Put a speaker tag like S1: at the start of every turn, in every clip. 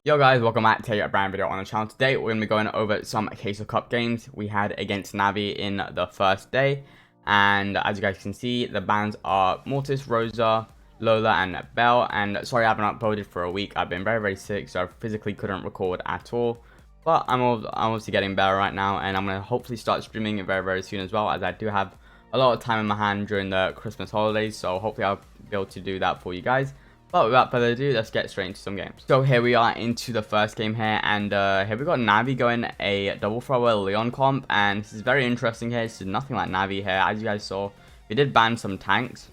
S1: Yo guys, welcome back to a brand video on the channel. Today we're going to be going over some Case of Cup games we had against NAVI in the first day. And as you guys can see, the bans are Mortis, Rosa, Lola and Belle. And sorry I haven't uploaded for a week. I've been very sick, so I physically couldn't record at all. But I'm obviously getting better right now, and I'm going to hopefully start streaming it very soon as well, as I do have a lot of time in my hand during the Christmas holidays. So hopefully I'll be able to do that for you guys. But without further ado, let's get straight into some games. So here we are into the first game here, and here we got NAVI going a double thrower Leon comp, and this is very interesting here. This is nothing like NAVI here. As you guys saw, we did ban some tanks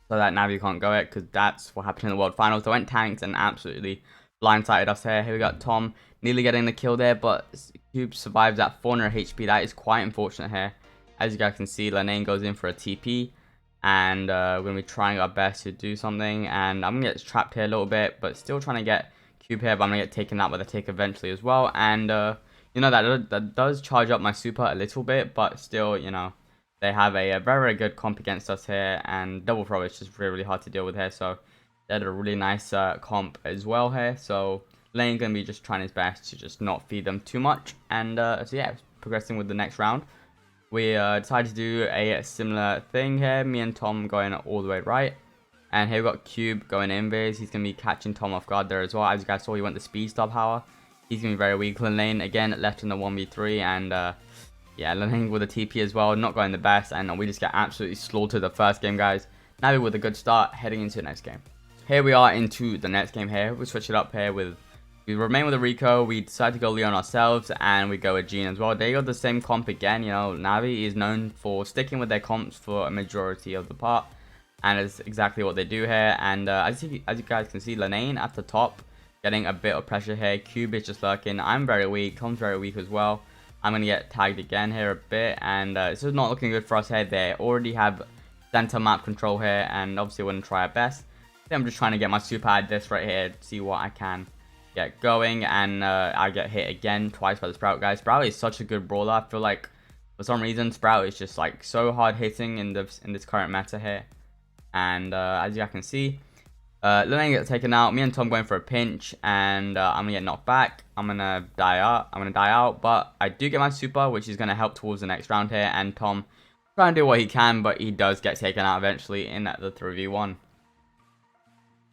S1: so that NAVI can't go it, because that's what happened in the World Finals. They went tanks and absolutely blindsided us here. Here we got Tom nearly getting the kill there, but Cube survives at 400 HP. That is quite unfortunate here. As you guys can see, Lenane goes in for a TP. And we're going to be trying our best to do something. And I'm going to get trapped here a little bit, but still trying to get Cube here. But I'm going to get taken out with a tick eventually as well. And, you know, that does charge up my super a little bit. But still, you know, they have a very good comp against us here. And double throw is just really hard to deal with here. So they had a really nice comp as well here. So Lane's going to be just trying his best to just not feed them too much. And so yeah, progressing with the next round. We decided to do a similar thing here. Me and Tom going all the way right. And here we got Cube going invis. He's going to be catching Tom off guard there as well. As you guys saw, he went the speed star power. He's going to be very weak. Lane again left in the 1v3. And yeah, Lane with a TP as well. Not going the best. And we just get absolutely slaughtered the first game, guys. Now with a good start heading into the next game. Here we are into the next game here. We switch it up here with... We remain with the Rico, we decide to go Leon ourselves, and we go with Jean as well. They got the same comp again. You know, NAVI is known for sticking with their comps for a majority of the part, and it's exactly what they do here. And as you guys can see, Lenane at the top, getting a bit of pressure here. Cube is just lurking. I'm very weak, Tom's very weak as well. I'm going to get tagged again here a bit, and this is not looking good for us here. They already have center map control here, and obviously we're going to try our best. I'm just trying to get my super at this right here, see what I can get going, and I get hit again twice by the Sprout, guys. Sprout is such a good brawler. I feel like for some reason Sprout is just like so hard hitting in this current meta here. And as you guys can see, Lenane gets taken out. Me and Tom going for a pinch, and I'm gonna get knocked back. I'm gonna die out, but I do get my super, which is gonna help towards the next round here. And Tom trying to do what he can, but he does get taken out eventually in the 3v1.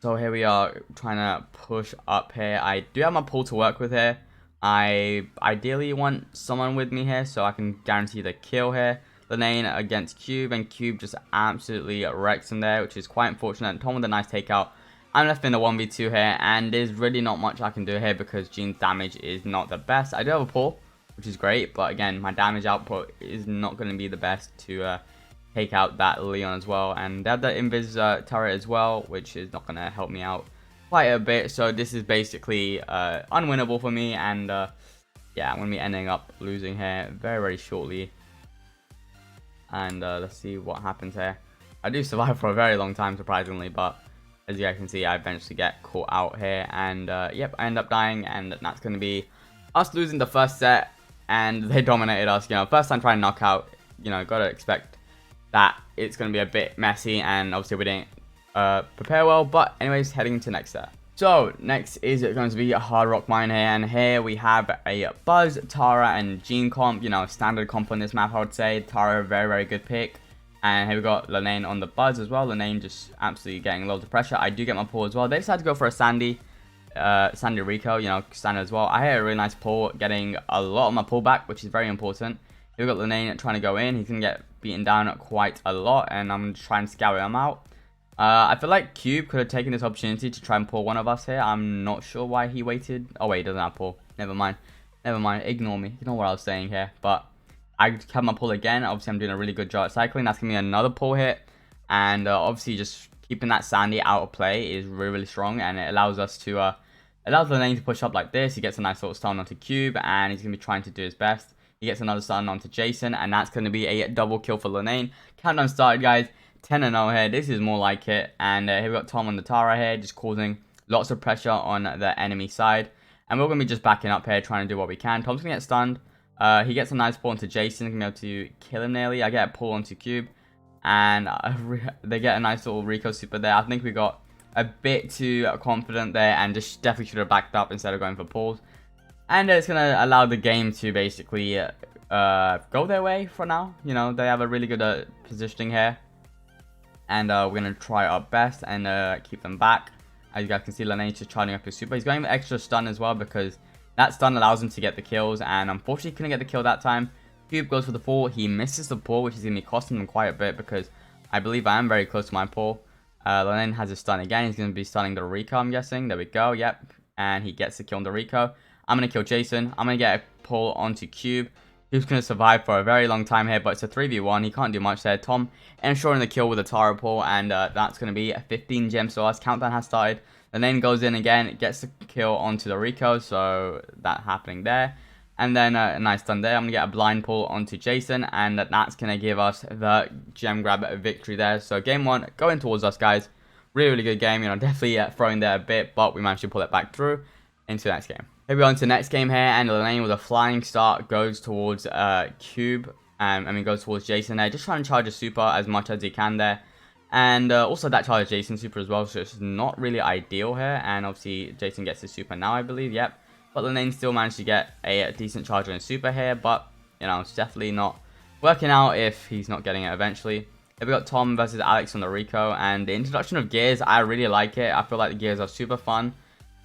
S1: So here we are trying to push up here. I do have my pull to work with here. I ideally want someone with me here so I can guarantee the kill here. Lenane against Cube, and Cube just absolutely wrecks him there, which is quite unfortunate. Tom with a nice takeout. I'm left in the 1v2 here, and there's really not much I can do here because Jean's damage is not the best. I do have a pull, which is great, but again, my damage output is not going to be the best to take out that Leon as well. And they have the invis turret as well, which is not going to help me out quite a bit. So this is basically unwinnable for me, and yeah, I'm going to be ending up losing here very shortly. And let's see what happens here. I do survive for a very long time, surprisingly, but as you guys can see, I eventually get caught out here, and yep, I end up dying, and that's going to be us losing the first set. And they dominated us, you know, first time trying to knock out, you know, gotta expect that it's going to be a bit messy, and obviously we didn't prepare well. But anyways, heading into next set. So next is going to be a Hard Rock Mine here, and here we have a Buzz, Tara and Jean comp. You know, standard comp on this map, I would say. Tara, very good pick. And here we got Lenane on the Buzz as well. Lenane just absolutely getting loads of pressure. I do get my pull as well. They decided to go for a Sandy Rico, you know, standard as well. I had a really nice pull, getting a lot of my pullback, which is very important. Here we got Lenane trying to go in. He's going to get beaten down quite a lot, and I'm just trying to scour him out. I feel like Cube could have taken this opportunity to try and pull one of us here. I'm not sure why he waited. Oh wait, he doesn't have pull. Never mind. Ignore me. Ignore what I was saying here. But I have my pull again. Obviously, I'm doing a really good job at cycling. That's going to be another pull hit. And obviously, just keeping that Sandy out of play is really strong. And it allows us to... allows Lenane to push up like this. He gets a nice little stun onto Cube, and he's going to be trying to do his best. He gets another stun onto Jason, and that's going to be a double kill for Lenane. Countdown started, guys. 10-0 here. This is more like it. And here we got Tom on the Tara here, just causing lots of pressure on the enemy side. And we're going to be just backing up here, trying to do what we can. Tom's going to get stunned. He gets a nice pull onto Jason. He's going to be able to kill him nearly. I get a pull onto Cube. And they get a nice little Rico super there. I think we got a bit too confident there and just definitely should have backed up instead of going for pulls. And it's going to allow the game to basically go their way for now. You know, they have a really good positioning here. And we're going to try our best and keep them back. As you guys can see, Lane's just charging up his super. He's going with extra stun as well because that stun allows him to get the kills. And unfortunately, he couldn't get the kill that time. Cube goes for the pull. He misses the pull, which is going to be costing him quite a bit because I believe I am very close to my pull. Lane has a stun again. He's going to be stunning the Rico, I'm guessing. There we go. Yep. And he gets the kill on the Rico. I'm going to kill Jason. I'm going to get a pull onto Cube. Cube's going to survive for a very long time here, but it's a 3v1. He can't do much there. Tom ensuring the kill with a Tara pull, and that's going to be 15 gems to us. Countdown has started. The lane goes in again, gets the kill onto the Rico, so that happening there. And then a nice stun there. I'm going to get a blind pull onto Jason, and that's going to give us the gem grab victory there. So game 1 going towards us, guys. Really, really good game. You know, definitely throwing there a bit, but we managed to pull it back through into the next game. Here we go into the next game here, and Lane with a flying start goes towards Cube. Goes towards Jason there. Just trying to charge a super as much as he can there. And also that charges Jason super as well, so it's not really ideal here. And obviously Jason gets his super now, I believe. Yep. But Lane still managed to get a decent charge on his super here, but you know, it's definitely not working out if he's not getting it eventually. Here we got Tom versus Alex on the Rico, and the introduction of gears, I really like it. I feel like the gears are super fun,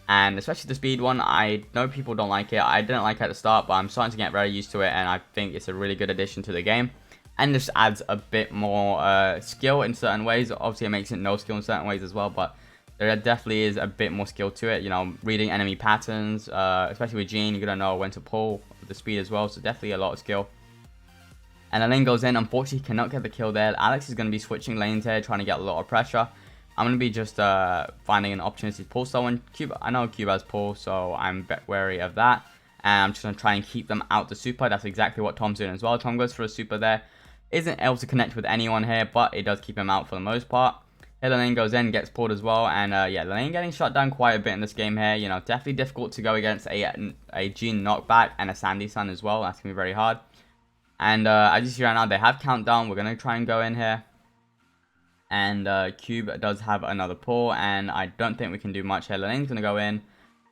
S1: and especially the speed one. I know people don't like it. I didn't like it at the start, but I'm starting to get very used to it, and I think it's a really good addition to the game. And just adds a bit more skill in certain ways. Obviously, it makes it no skill in certain ways as well, but there definitely is a bit more skill to it. You know, reading enemy patterns, especially with Jean, you're going to know when to pull with the speed as well. So definitely a lot of skill. And the lane goes in. Unfortunately, he cannot get the kill there. Alex is going to be switching lanes here, trying to get a lot of pressure. I'm going to be just finding an opportunity to pull someone. Cube, I know Cube has pull, so I'm a bit wary of that. And I'm just going to try and keep them out the super. That's exactly what Tom's doing as well. Tom goes for a super there. Isn't able to connect with anyone here, but it does keep him out for the most part. Here, the lane goes in, gets pulled as well, and yeah, the lane getting shut down quite a bit in this game here. You know, definitely difficult to go against a Jean knockback and a Sandy Sun as well. That's gonna be very hard. And as you see right now, they have countdown. We're gonna try and go in here, and Cube does have another pull, and I don't think we can do much here. The lane's gonna go in,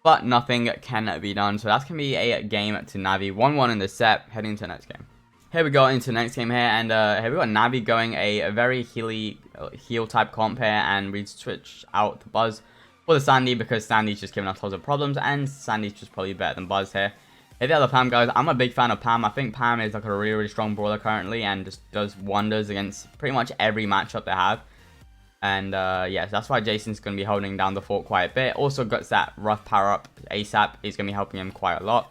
S1: but nothing can be done. So that's gonna be a game to Navi. 1-1 in this set, heading to the next game. Here we go into the next game here, and here we got Navi going a very heal type comp here, and we switch out the Buzz for the Sandy because Sandy's just giving us lots of problems, and Sandy's just probably better than Buzz here. Here the other Pam, guys. I'm a big fan of Pam. I think Pam is like a really, really strong brawler currently, and just does wonders against pretty much every matchup they have. And yeah, so that's why Jason's going to be holding down the fort quite a bit. Also got that rough power up ASAP is going to be helping him quite a lot.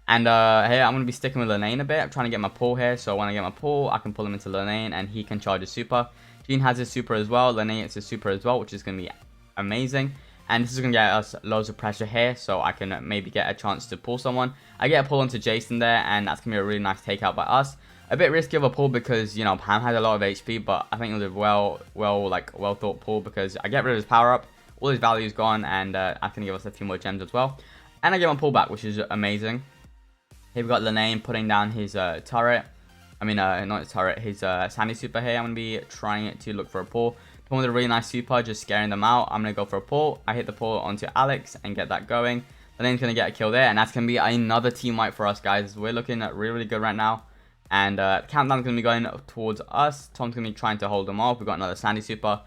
S1: And here, I'm going to be sticking with Lane a bit. I'm trying to get my pull here. So when I get my pull, I can pull him into Lane and he can charge his super. Jean has his super as well. Lane gets his super as well, which is going to be amazing. And this is going to get us loads of pressure here. So I can maybe get a chance to pull someone. I get a pull onto Jason there. And that's going to be a really nice takeout by us. A bit risky of a pull because, you know, Pam has a lot of HP. But I think it was a well thought pull because I get rid of his power up. All his value is gone. And that's going to give us a few more gems as well. And I get my pull back, which is amazing. Here we got Lane putting down his turret. I mean, not his turret, his Sandy super here. I'm going to be trying to look for a pull. Tom with a really nice super, just scaring them out. I'm going to go for a pull. I hit the pull onto Alex and get that going. Lane's going to get a kill there, and that's going to be another team wipe for us, guys. We're looking really, really good right now. And countdown's going to be going towards us. Tom's going to be trying to hold them off. We've got another Sandy super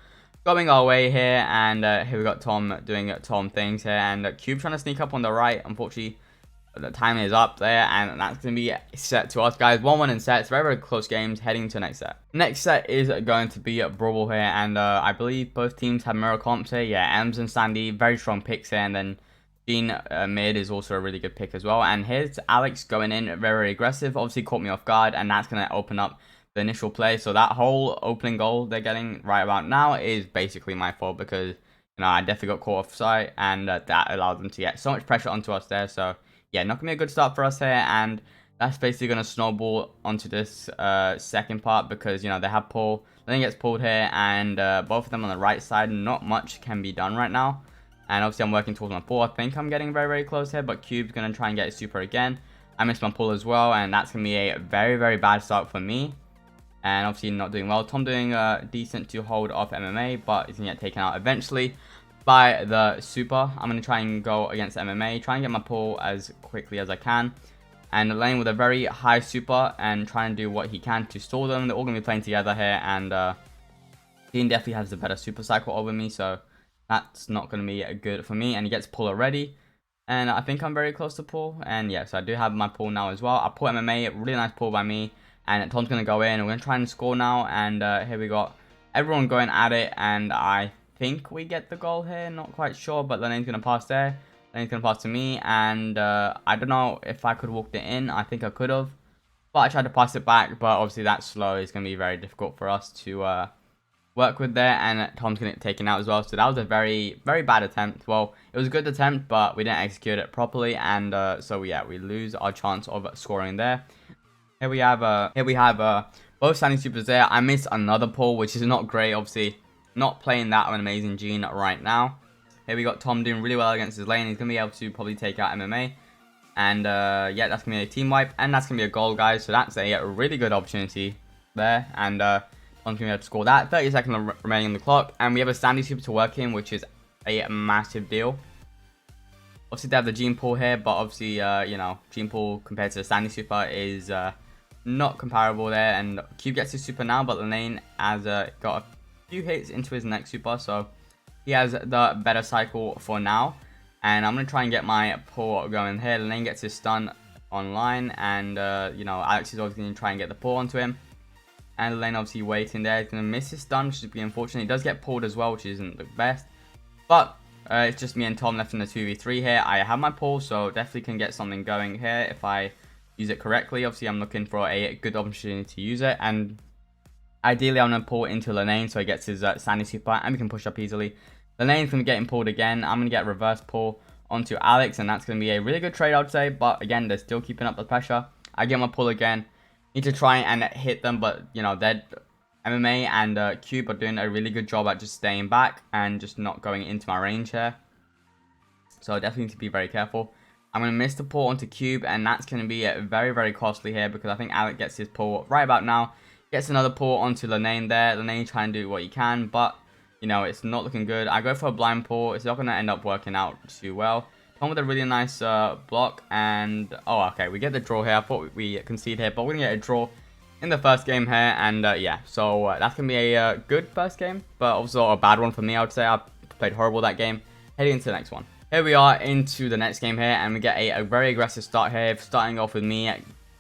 S1: going our way here. And here we got Tom doing Tom things here. And Cube trying to sneak up on the right. Unfortunately, the time is up there, and that's going to be set to us, guys. 1-1 in sets. Very, very close games heading to the next set. Next set is going to be Brawl here, and I believe both teams have mirror comps here. Yeah, Ems and Sandy, very strong picks here, and then Jean mid is also a really good pick as well. And here's Alex going in very, very aggressive. Obviously caught me off guard, and that's going to open up the initial play. So that whole opening goal they're getting right about now is basically my fault because, you know, I definitely got caught off sight, and that allowed them to get so much pressure onto us there. So yeah, not gonna be a good start for us here, and that's basically gonna snowball onto this second part because, you know, they have pull. Then gets pulled here, and both of them on the right side. Not much can be done right now, and obviously I'm working towards my pull. I think I'm getting very, very close here, but Cube's gonna try and get his super again. I missed my pull as well, and that's gonna be a very, very bad start for me. And obviously not doing well. Tom doing decent to hold off MMA, but he's gonna get taken out eventually. by the super. I'm going to try and go against MMA, try and get my pull as quickly as I can. And lane with a very high super and try and do what he can to stall them. They're all going to be playing together here, and Dean definitely has the better super cycle over me, so that's not going to be good for me. And he gets pull already, and I think I'm very close to pull. And yes, I do have my pull now as well. I pull MMA, really nice pull by me, and Tom's going to go in, and we're going to try and score now. And here we got everyone going at it, and I think we get the goal here, not quite sure, but Lenane's going to pass there. Lenane's going to pass to me, and I don't know if I could walk it in. I think I could have, but I tried to pass it back, but obviously that slow is going to be very difficult for us to work with there, and Tom's going to get taken out as well. So that was a very, very bad attempt. Well, it was a good attempt, but we didn't execute it properly, and so yeah, we lose our chance of scoring there. Here we have both standing supers there. I missed another pull, which is not great. Obviously, not playing that amazing Gene right now. Here we got Tom doing really well against his lane. He's going to be able to probably take out MMA. And yeah, that's going to be a team wipe, and that's going to be a goal, guys. So that's a really good opportunity there, and Tom's going to be able to score that. 30 seconds remaining on the clock, and we have a standing super to work in, which is a massive deal. Obviously, they have the Gene pull here, but obviously, you know, Gene pull compared to the standing super is not comparable there. And Cube gets his super now, but Lane has got a few hits into his next super, so he has the better cycle for now. And I'm going to try and get my pull going here. Lane gets his stun online, and you know, Alex is obviously going to try and get the pull onto him. And Lane obviously waiting there. He's going to miss his stun, which is be unfortunate. He does get pulled as well, which isn't the best. But it's just me and Tom left in the 2v3 here. I have my pull, so definitely can get something going here if I use it correctly. Obviously, I'm looking for a good opportunity to use it. And ideally, I'm going to pull into Lane so he gets his Sandy super, and we can push up easily. Lane's going to get him pulled again. I'm going to get reverse pull onto Alex, and that's going to be a really good trade, I would say. But again, they're still keeping up the pressure. I get my pull again. Need to try and hit them, but you know, they're MMA and Cube are doing a really good job at just staying back and just not going into my range here. So I definitely need to be very careful. I'm going to miss the pull onto Cube, and that's going to be very, very costly here because I think Alex gets his pull right about now. Gets another pull onto Lane there. Lane trying to do what he can, but you know, it's not looking good. I go for a blind pull. It's not going to end up working out too well. Tom with a really nice block, and oh, okay, we get the draw here. I thought we concede here, but we're going to get a draw in the first game here, and yeah, so that's going to be a good first game, but also a bad one for me, I would say. I played horrible that game. Heading into the next one. Here we are into the next game here, and we get a very aggressive start here, starting off with me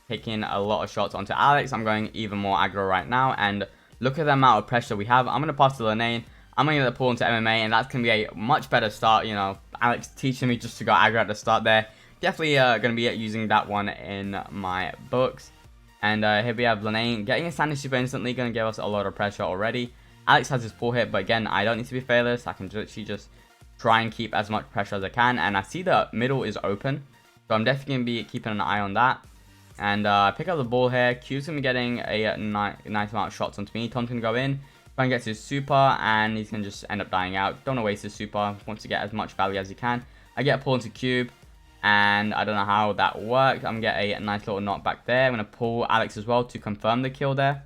S1: taking a lot of shots onto Alex. I'm going even more aggro right now, and look at the amount of pressure we have. I'm going to pass to Lane. I'm going to get the pull into MMA, and that's going to be a much better start. You know, Alex teaching me just to go aggro at the start there. Definitely going to be using that one in my books. And here we have Lane getting a standing super instantly, going to give us a lot of pressure already. Alex has his pull hit, but again, I don't need to be fearless. I can literally just try and keep as much pressure as I can. And I see the middle is open, so I'm definitely going to be keeping an eye on that. And I pick up the ball here. Q's going to be getting a nice amount of shots onto me. Tom's going to go in. Try gets his super, and he's going to just end up dying out. Don't want to waste his super. Wants to get as much value as he can. I get a pull into Cube, and I don't know how that worked. I'm going to get a nice little knockback there. I'm going to pull Alex as well to confirm the kill there.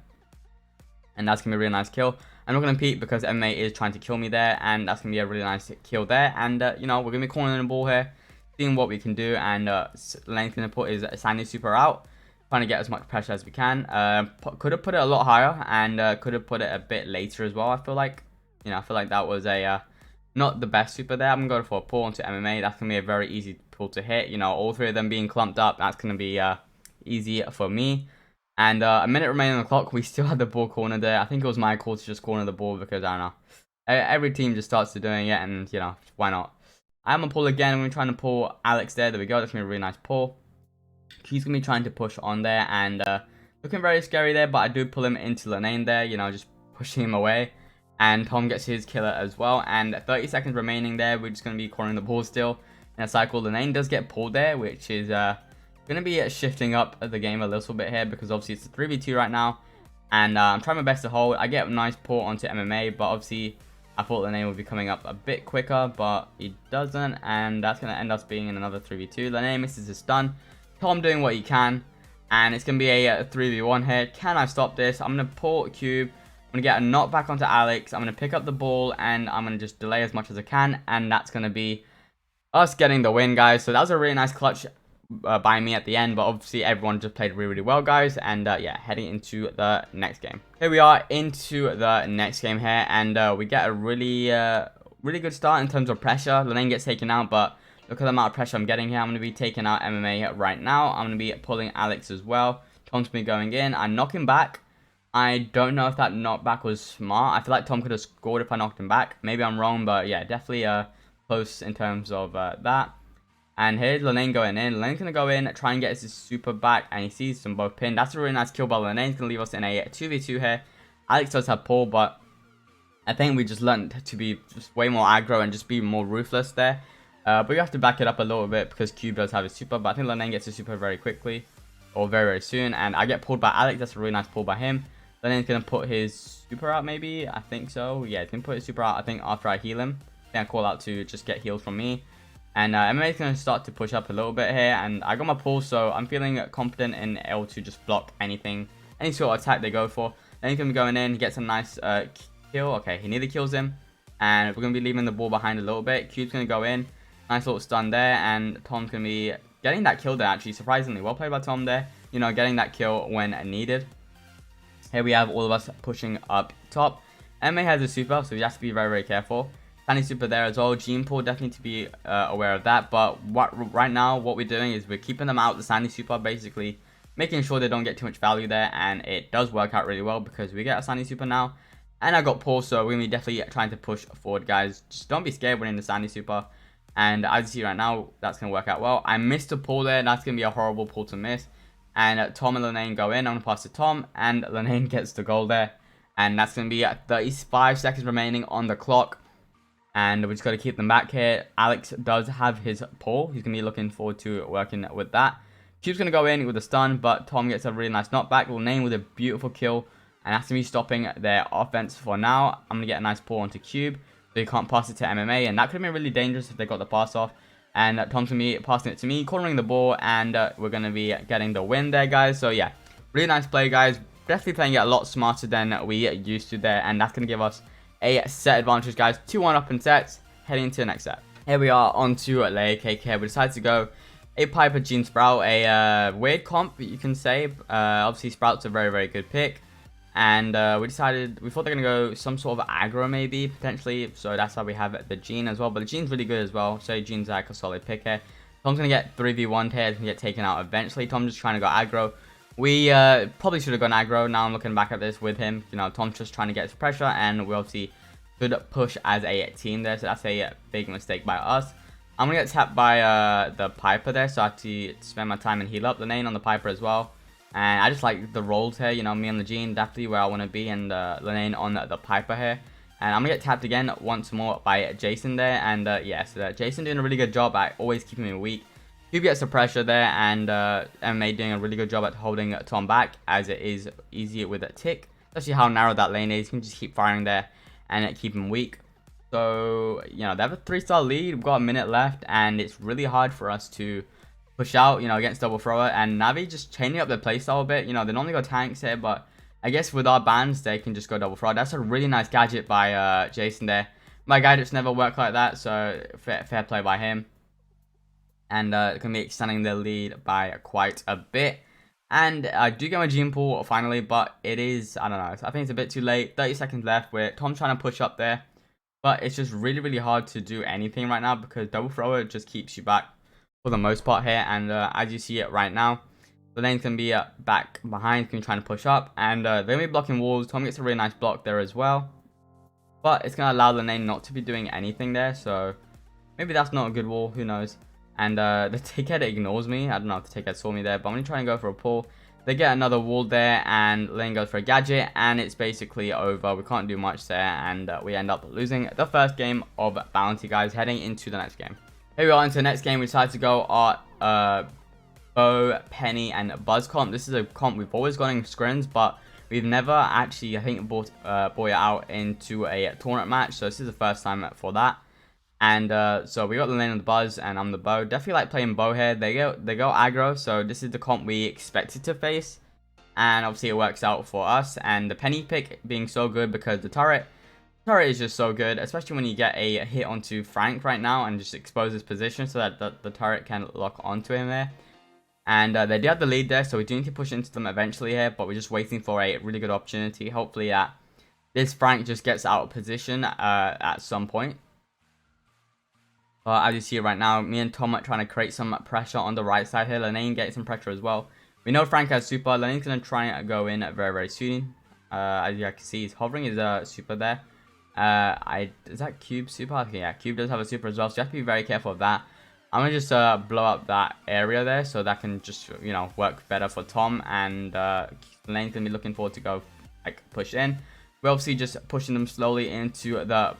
S1: And that's going to be a really nice kill. I'm not going to peek because MMA is trying to kill me there, and that's going to be a really nice kill there. And, you know, we're going to be cornering the ball here, seeing what we can do. And Lane's going to put his Sandy super out, trying to get as much pressure as we can. Could have put it a lot higher, and could have put it a bit later as well. I feel like, you know, I feel like that was a not the best super there. I'm going to go for a pull onto MMA. That's going to be a very easy pull to hit. You know, all three of them being clumped up, that's going to be easy for me. And a minute remaining on the clock. We still had the ball corner there. I think it was my call to just corner the ball because, I don't know, every team just starts to doing it, and, you know, why not? I am going to pull again. We're trying to pull Alex there. There we go. That's going to be a really nice pull. He's going to be trying to push on there, and looking very scary there, but I do pull him into Lane there, you know, just pushing him away. And Tom gets his killer as well, and 30 seconds remaining there. We're just going to be cornering the ball still in a cycle. Lane does get pulled there, which is going to be shifting up the game a little bit here because obviously it's a 3v2 right now, and I'm trying my best to hold. I get a nice pull onto MMA, but obviously I thought Lane would be coming up a bit quicker, but he doesn't, and that's going to end up being in another 3v2. Lane misses his stun. Tom doing what he can, and it's going to be a 3v1 here. Can I stop this? I'm going to pull Cube. going to get a knockback onto Alex. I'm going to pick up the ball, and I'm going to just delay as much as I can. And that's going to be us getting the win, guys. So that was a really nice clutch by me at the end, but obviously everyone just played really, really well, guys. And yeah, heading into the next game. Here we are into the next game here, and we get a really good start in terms of pressure. Lane gets taken out, but look at the amount of pressure I'm getting here. I'm going to be taking out MMA right now. I'm going to be pulling Alex as well. Tom's going to be going in. I knock him back. I don't know if that knockback was smart. I feel like Tom could have scored if I knocked him back. Maybe I'm wrong, but yeah, definitely close in terms of that. And here's Lane going in. Lane's going to go in, try and get his super back, and he sees them both pinned. That's a really nice kill by Lane. He's going to leave us in a 2v2 here. Alex does have pull, but I think we just learned to be just way more aggro and just be more ruthless there. But we have to back it up a little bit because Cube does have his super, but I think Lane gets his super very quickly, or very, very soon. And I get pulled by Alex. That's a really nice pull by him. Lane's going to put his super out, maybe. I think so. Yeah, he's going to put his super out, I think, after I heal him. I call out to just get heals from me. And MMA is going to start to push up a little bit here. And I got my pull, so I'm feeling confident in able to just block anything, any sort of attack they go for. Then he's going to be going in, he gets a nice kill. Okay, he nearly kills him. And we're going to be leaving the ball behind a little bit. Cube's going to go in. Nice little stun there. And Tom's going to be getting that kill there, actually. Surprisingly, well played by Tom there. You know, getting that kill when needed. Here we have all of us pushing up top. MMA has a super, so we have to be very, very careful. Sandy super there as well. Gene pool, definitely to be aware of that. But right now, what we're doing is we're keeping them out the Sandy super, basically making sure they don't get too much value there. And it does work out really well because we get a Sandy super now. And I got pull, so we're going to be definitely trying to push forward, guys. Just don't be scared winning the Sandy super. And as you see right now, that's going to work out well. I missed a pull there. That's going to be a horrible pull to miss. And Tom and Lane go in. I'm going to pass to Tom. And Lane gets the goal there. And that's going to be 35 seconds remaining on the clock. And we just got to keep them back here. Alex does have his pull. He's going to be looking forward to working with that. Cube's going to go in with a stun. But Tom gets a really nice knockback. Lane with a beautiful kill. And that's going to be stopping their offense for now. I'm going to get a nice pull onto Cube. So he can't pass it to MMA. And that could have been really dangerous if they got the pass off. And Tom's going to be passing it to me, cornering the ball, and we're going to be getting the win there, guys. So, yeah, really nice play, guys. Definitely playing it a lot smarter than we used to there, and that's going to give us a set advantage, guys. 2-1 up in sets, heading into the next set. Here we are on to Layer Cake here. We decided to go a Piper, Gene, Sprout, a weird comp, you can say. Obviously, Sprout's a very, very good pick. And we thought they're going to go some sort of aggro maybe, potentially. So that's why we have the Gene as well. But the Gene's really good as well. So Gene's like a solid pick here. Tom's going to get 3v1 here. He's going to get taken out eventually. Tom's just trying to go aggro. We probably should have gone aggro. Now I'm looking back at this with him. You know, Tom's just trying to get his pressure. And we obviously should push as a team there. So that's a big mistake by us. I'm going to get tapped by the Piper there. So I have to spend my time and heal up the Lane on the Piper as well. And I just like the rolls here, you know, me and the Gene, definitely where I want to be, and Lane on the Piper here. And I'm going to get tapped again once more by Jason there. And yeah, so Jason doing a really good job at always keeping me weak. Cube gets the pressure there, and MMA doing a really good job at holding Tom back, as it is easier with a tick. Especially how narrow that lane is. You can just keep firing there and keep him weak. So, you know, they have a 3-star lead. We've got a minute left, and it's really hard for us to push out, you know, against double thrower. And Navi just changing up their playstyle a bit. You know, they normally go tanks here, but I guess with our bans, they can just go double thrower. That's a really nice gadget by Jason there. My gadgets never work like that, so fair play by him. And it can be extending the lead by quite a bit. And I do get my gene pool finally, but it is, I don't know, I think it's a bit too late. 30 seconds left with Tom trying to push up there. But it's just really, really hard to do anything right now because double thrower just keeps you back for the most part here. And as you see it right now, the lane's going to be back behind, going to be trying to push up. And they're going to be blocking walls. Tom gets a really nice block there as well. But it's going to allow the lane not to be doing anything there. So maybe that's not a good wall. Who knows? And the tickhead ignores me. I don't know if the tickhead saw me there, but I'm going to try and go for a pull. They get another wall there, and lane goes for a gadget, and it's basically over. We can't do much there, and we end up losing the first game of Bounty, guys, heading into the next game. Here we are into the next game. We decided to go our Bo, Penny, and Buzz comp. This is a comp we've always got in scrims, but we've never actually, I think, brought Boy out into a tournament match, so this is the first time for that. And so we got the lane and the Buzz, and I'm the Bo. Definitely like playing Bo here. They go aggro, so this is the comp we expected to face. and obviously it works out for us. And the penny pick being so good because the turret is just so good, especially when you get a hit onto Frank right now and just expose his position so that the turret can lock onto him there. And they do have the lead there, so we do need to push into them eventually here, but we're just waiting for a really good opportunity. Hopefully this Frank just gets out of position at some point. As you see right now, me and Tom are trying to create some pressure on the right side here. Lenane getting some pressure as well. We know Frank has super. Lenane's going to try and go in very, very soon. As you can see, he's hovering his super there. Is that Cube super? Okay, yeah, Cube does have a super as well, so you have to be very careful of that. I'm going to just blow up that area there, so that can just, you know, work better for Tom. And Lenane's going to be looking forward to go, like, push in. We're obviously just pushing them slowly into the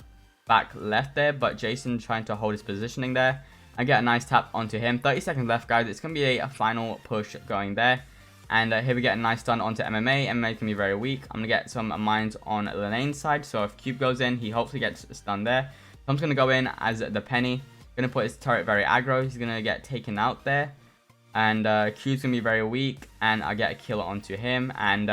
S1: back left there, but Jason trying to hold his positioning there and get a nice tap onto him. 30 seconds left, guys. It's going to be a final push going there. And here we get a nice stun onto MMA. MMA can be very weak. I'm going to get some mines on Lenane's side. So if Cube goes in, he hopefully gets stunned there. Tom's going to go in as the penny. Going to put his turret very aggro. He's going to get taken out there. And Cube's going to be very weak. And I get a kill onto him. And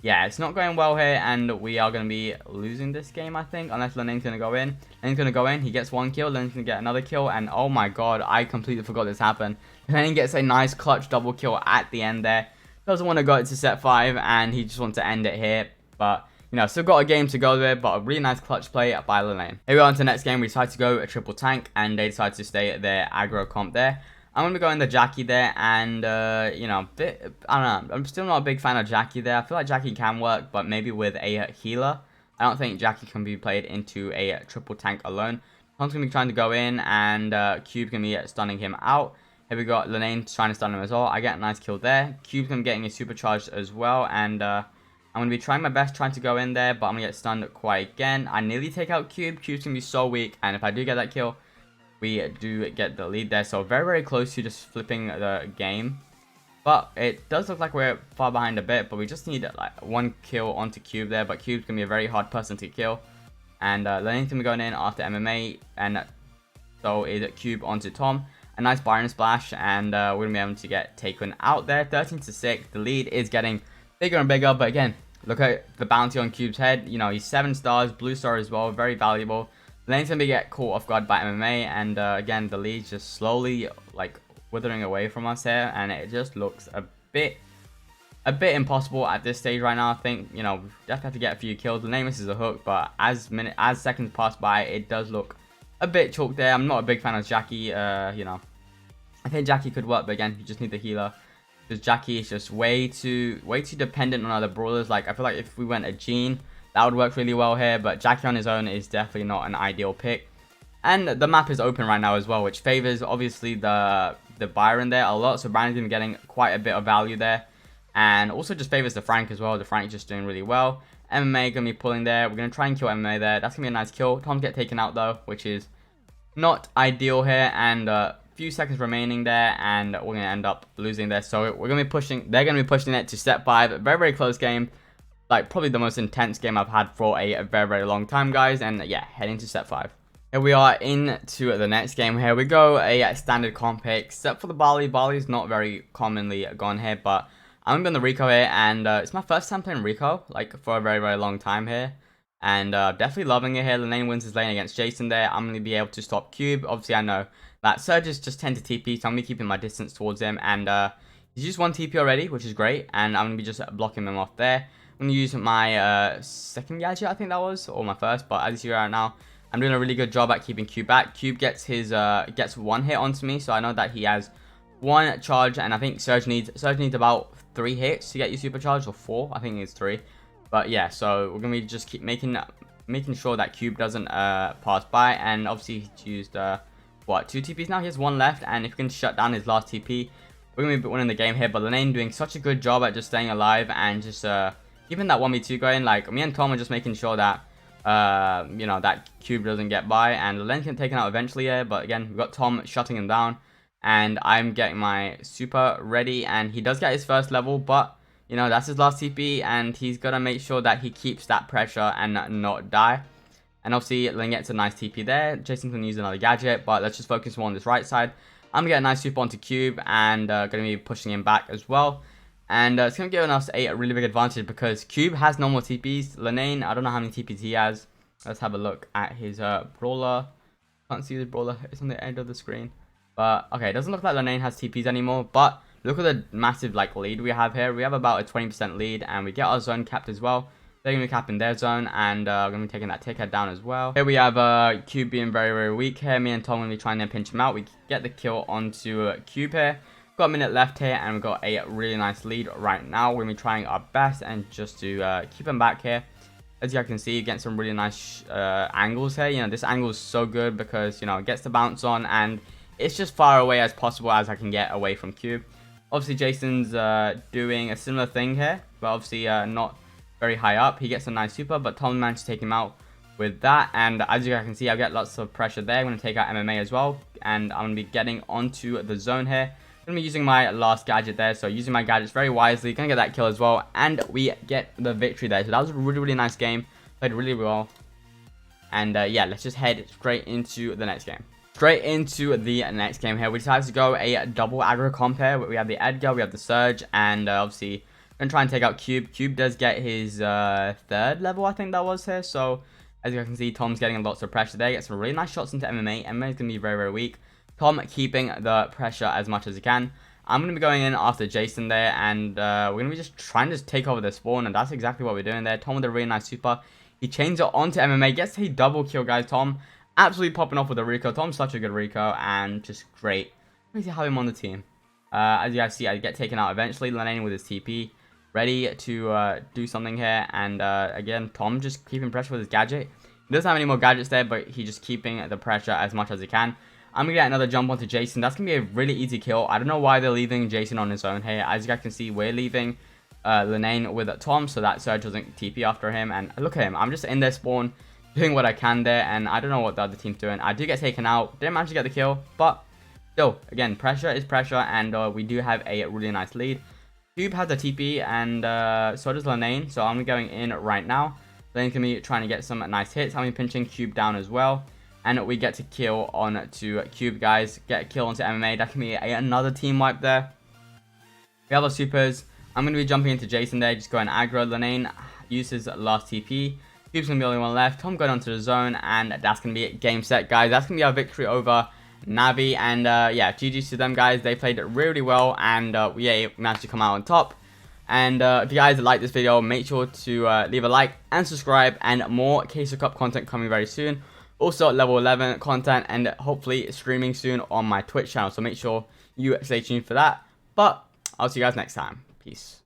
S1: yeah, it's not going well here. And we are going to be losing this game, I think. Unless Lenane's going to go in. Lenane's going to go in. He gets one kill. Lenane's going to get another kill. And oh my god, I completely forgot this happened. Lenane gets a nice clutch double kill at the end there. Doesn't want to go to set 5, and he just wants to end it here. But, you know, still got a game to go there, but a really nice clutch play by Lenane. Here we are on to the next game. We decide to go a triple tank, and they decide to stay at their aggro comp there. I'm going to be going the Jackie there, and, you know, I don't know. I'm still not a big fan of Jackie there. I feel like Jackie can work, but maybe with a healer. I don't think Jackie can be played into a triple tank alone. Tom's going to be trying to go in, and Cube's going to be stunning him out. Here we got Lenane trying to stun him as well. I get a nice kill there. Cube's going to be getting a supercharged as well. And I'm going to be trying my best trying to go in there. But I'm going to get stunned quite again. I nearly take out Cube. Cube's going to be so weak. And if I do get that kill, we do get the lead there. So very, very close to just flipping the game. But it does look like we're far behind a bit. But we just need like one kill onto Cube there. But Cube's going to be a very hard person to kill. And Lenane's going to be going in after MMA. And so is Cube onto Tom. A nice Byron splash, and we're going to be able to get taken out there. 13-6. The lead is getting bigger and bigger, but again, look at the bounty on Cube's head. You know, he's 7 stars, blue star as well, very valuable. Lane's going to get caught off guard by MMA, and again, the lead's just slowly, like, withering away from us here, and it just looks a bit impossible at this stage right now. I think, you know, we definitely have to get a few kills. Lane misses a hook, but as seconds pass by, it does look a bit chalk there. I'm not a big fan of Jackie. You know, I think Jackie could work, but again, you just need the healer because Jackie is just way too dependent on other brawlers. Like, I feel like if we went a Gene, that would work really well here, but Jackie on his own is definitely not an ideal pick. And the map is open right now as well, which favors obviously the Byron there a lot. So Byron's been getting quite a bit of value there, and also just favors the Frank as well. The Frank just doing really well. MMA gonna be pulling there. We're gonna try and kill MMA there. That's gonna be a nice kill. Tom's get taken out though, which is not ideal here. And a few seconds remaining there, and we're gonna end up losing there. So we're gonna be pushing. They're gonna be pushing it to step 5. Very, very close game. Like probably the most intense game I've had for a very, very long time, guys. And yeah, heading to step 5. Here we are into the next game. Here we go, a standard comp pick, except for the Barley. Barley's not very commonly gone here, but I'm going to Rico here, and it's my first time playing Rico, like, for a very, very long time here. And definitely loving it here. Lenane wins his lane against Jason there. I'm going to be able to stop Cube. Obviously, I know that Surges just tend to TP, so I'm going to be keeping my distance towards him. And he's used 1 TP already, which is great. And I'm going to be just blocking him off there. I'm going to use my second gadget, I think that was, or my first. But as you see right now, I'm doing a really good job at keeping Cube back. Cube gets his gets 1 hit onto me, so I know that he has 1 charge, and I think Surge needs about 3 hits to get you supercharged, or 4. I think it's 3. But yeah, so we're gonna be just keep making sure that Cube doesn't pass by. And obviously he's used what, 2 TPs now. He has 1 left, and if we can shut down his last TP, we're gonna be winning the game here. But Lenane doing such a good job at just staying alive and just keeping that 1v2 going. Like, me and Tom are just making sure that you know, that Cube doesn't get by, and Lenane can take him out eventually here. But again, we've got Tom shutting him down, and I'm getting my super ready, and he does get his first level, but you know, that's his last TP, and he's gonna make sure that he keeps that pressure and not die. And obviously Lenane gets a nice TP there. Jason's gonna use another gadget, but let's just focus more on this right side. I'm gonna get a nice super onto Cube, and gonna be pushing him back as well. And it's going to give us a really big advantage because Cube has no more TPs. Lenane, I don't know how many TPs he has. Let's have a look at his brawler. Can't see the brawler. It's on the end of the screen. But, okay, it doesn't look like Lenane has TPs anymore. But look at the massive lead we have here. We have about a 20% lead. And we get our zone capped as well. They're going to be capping their zone. And we're going to be taking that tick head down as well. Here we have Cube being very weak here. Me and Tom are going to be trying to pinch him out. We get the kill onto Cube here. Got a minute left here, and we've got a really nice lead right now. We're going to be trying our best and just to keep him back here. As you guys can see, you get some really nice angles here. You know, this angle is so good because, you know, it gets the bounce on, and it's just far away as possible as I can get away from Cube. Obviously, Jason's doing a similar thing here, but obviously not very high up. He gets a nice super, but Tom managed to take him out with that. And as you guys can see, I get lots of pressure there. I'm going to take out MMA as well, and I'm going to be getting onto the zone here. I'm going to be using my last gadget there, so using my gadgets very wisely. Going to get that kill as well, and we get the victory there. So that was a really nice game. Played really well. And yeah, let's just head straight into the next game. Straight into the next game here. We decided to go a double aggro comp here. We have the Edgar, we have the Surge, and obviously I'm going to try and take out Cube. Cube does get his 3rd level, I think that was here. So as you guys can see, Tom's getting lots of pressure there. Gets some really nice shots into MMA. MMA is going to be very weak. Tom keeping the pressure as much as he can. I'm going to be going in after Jason there, and we're going to be just trying to take over the spawn, and that's exactly what we're doing there. Tom with a really nice super. He chains it onto MMA, gets a double kill, guys. Tom absolutely popping off with the Rico. Tom's such a good Rico, and just great. Crazy to have him on the team. As you guys see, I get taken out eventually. Lenane with his TP, ready to do something here, and again, Tom just keeping pressure with his gadget. He doesn't have any more gadgets there, but he's just keeping the pressure as much as he can. I'm going to get another jump onto Jason. That's going to be a really easy kill. I don't know why they're leaving Jason on his own here. As you guys can see, we're leaving Lenane with Tom, so that Surge doesn't TP after him. And look at him. I'm just in their spawn, doing what I can there, and I don't know what the other team's doing. I do get taken out. Didn't manage to get the kill, but still, again, pressure is pressure, and we do have a really nice lead. Cube has a TP, and so does Lenane, so I'm going in right now. Lenane's going to be trying to get some nice hits. I'm pinching Cube down as well. And we get to kill on to Cube, guys. Get a kill onto MMA. That can be another team wipe there. We have our supers. I'm going to be jumping into Jason there. Just going aggro. Lenane uses last TP. Cube's going to be the only one left. Tom going onto the zone. And that's going to be game set, guys. That's going to be our victory over NAVI. And yeah, GG's to them, guys. They played really well. And we managed to come out on top. And if you guys like this video, make sure to leave a like and subscribe. And more Case of Cup content coming very soon. Also, level 11 content, and hopefully streaming soon on my Twitch channel. So make sure you stay tuned for that. But I'll see you guys next time. Peace.